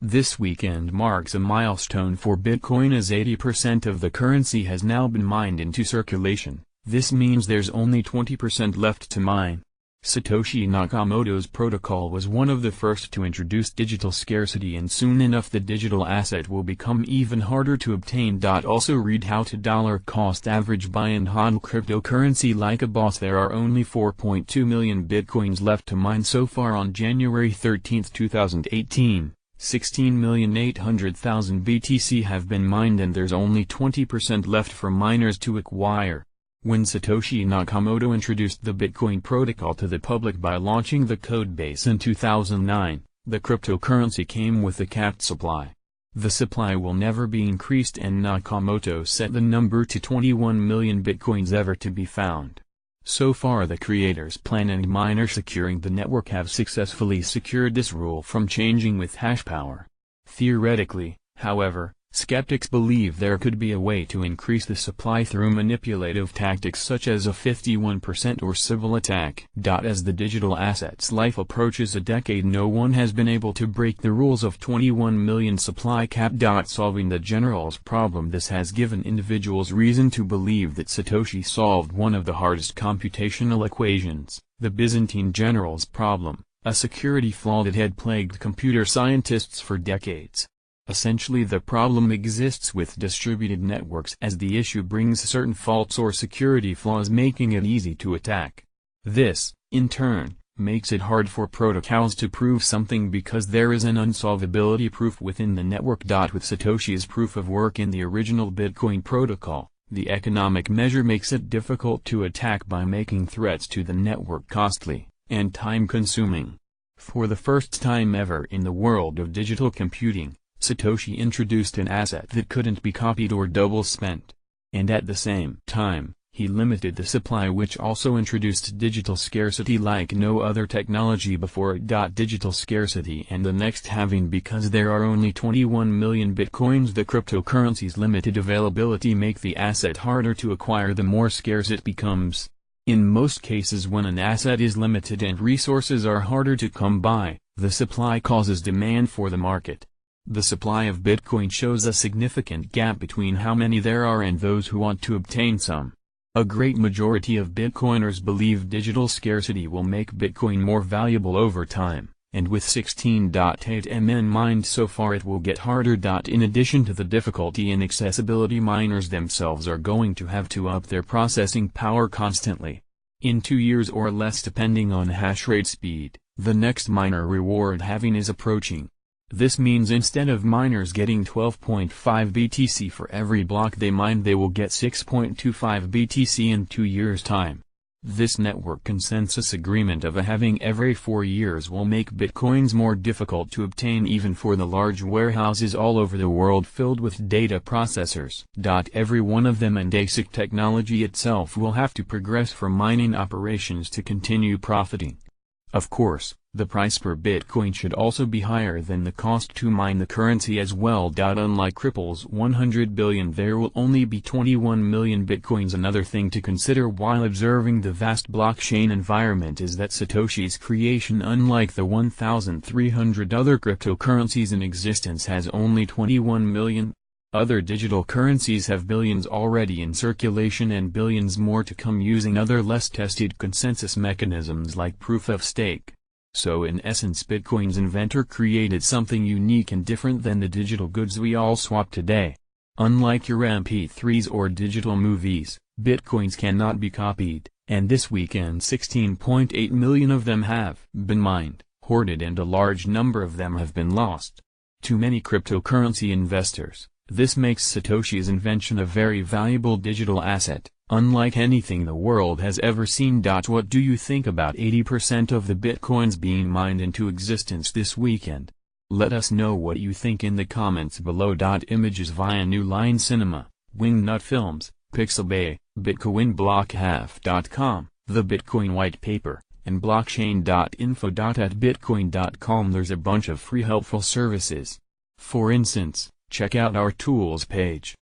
This weekend marks a milestone for Bitcoin as 80% of the currency has now been mined into circulation. This means there's only 20% left to mine. Satoshi Nakamoto's protocol was one of the first to introduce digital scarcity, and soon enough the digital asset will become even harder to obtain. Also read how to dollar cost average buy and hodl cryptocurrency like a boss. There are only 4.2 million bitcoins left to mine so far on January 13, 2018. 16,800,000 BTC have been mined and there's only 20% left for miners to acquire. When Satoshi Nakamoto introduced the Bitcoin protocol to the public by launching the codebase in 2009, the cryptocurrency came with a capped supply. The supply will never be increased, and Nakamoto set the number to 21 million bitcoins ever to be found. So far the creators plan and miners securing the network have successfully secured this rule from changing with hash power. Theoretically, however, skeptics believe there could be a way to increase the supply through manipulative tactics such as a 51% or civil attack. As the digital asset's life approaches a decade, no one has been able to break the rules of 21 million supply cap. Solving the general's problem. This has given individuals reason to believe that Satoshi solved one of the hardest computational equations, the Byzantine general's problem, a security flaw that had plagued computer scientists for decades. Essentially, the problem exists with distributed networks as the issue brings certain faults or security flaws, making it easy to attack. This, in turn, makes it hard for protocols to prove something because there is an unsolvability proof within the network. With Satoshi's proof of work in the original Bitcoin protocol, the economic measure makes it difficult to attack by making threats to the network costly and time-consuming. For the first time ever in the world of digital computing, Satoshi introduced an asset that couldn't be copied or double spent. And at the same time, he limited the supply, which also introduced digital scarcity like no other technology before it. Digital scarcity and the next halving. Because there are only 21 million bitcoins, the cryptocurrency's limited availability make the asset harder to acquire the more scarce it becomes. In most cases, when an asset is limited and resources are harder to come by, the supply causes demand for the market. The supply of Bitcoin shows a significant gap between how many there are and those who want to obtain some. A great majority of Bitcoiners believe digital scarcity will make Bitcoin more valuable over time, and with 16.8 MN mined so far it will get harder. In addition to the difficulty and accessibility, miners themselves are going to have to up their processing power constantly. In 2 years or less, depending on hash rate speed, the next miner reward halving is approaching. This means instead of miners getting 12.5 BTC for every block they mine, they will get 6.25 BTC in 2 years' time. This network consensus agreement of a halving every 4 years will make bitcoins more difficult to obtain even for the large warehouses all over the world filled with data processors. Every one of them and ASIC technology itself will have to progress for mining operations to continue profiting. Of course, the price per Bitcoin should also be higher than the cost to mine the currency as well. Unlike Ripple's 100 billion, there will only be 21 million Bitcoins. Another thing to consider while observing the vast blockchain environment is that Satoshi's creation, unlike the 1,300 other cryptocurrencies in existence, has only 21 million. Other digital currencies have billions already in circulation and billions more to come using other less tested consensus mechanisms like proof of stake. So in essence, Bitcoin's inventor created something unique and different than the digital goods we all swap today. Unlike your MP3s or digital movies, Bitcoins cannot be copied, and this weekend 16.8 million of them have been mined, hoarded, and a large number of them have been lost. To many cryptocurrency investors, this makes Satoshi's invention a very valuable digital asset, unlike anything the world has ever seen. What do you think about 80% of the bitcoins being mined into existence this weekend? Let us know what you think in the comments below. Images via New Line Cinema, Wingnut Films, Pixabay, BitcoinBlockHalf.com, The Bitcoin White Paper, and blockchain.info. At bitcoin.com there's a bunch of free helpful services. For instance, check out our tools page.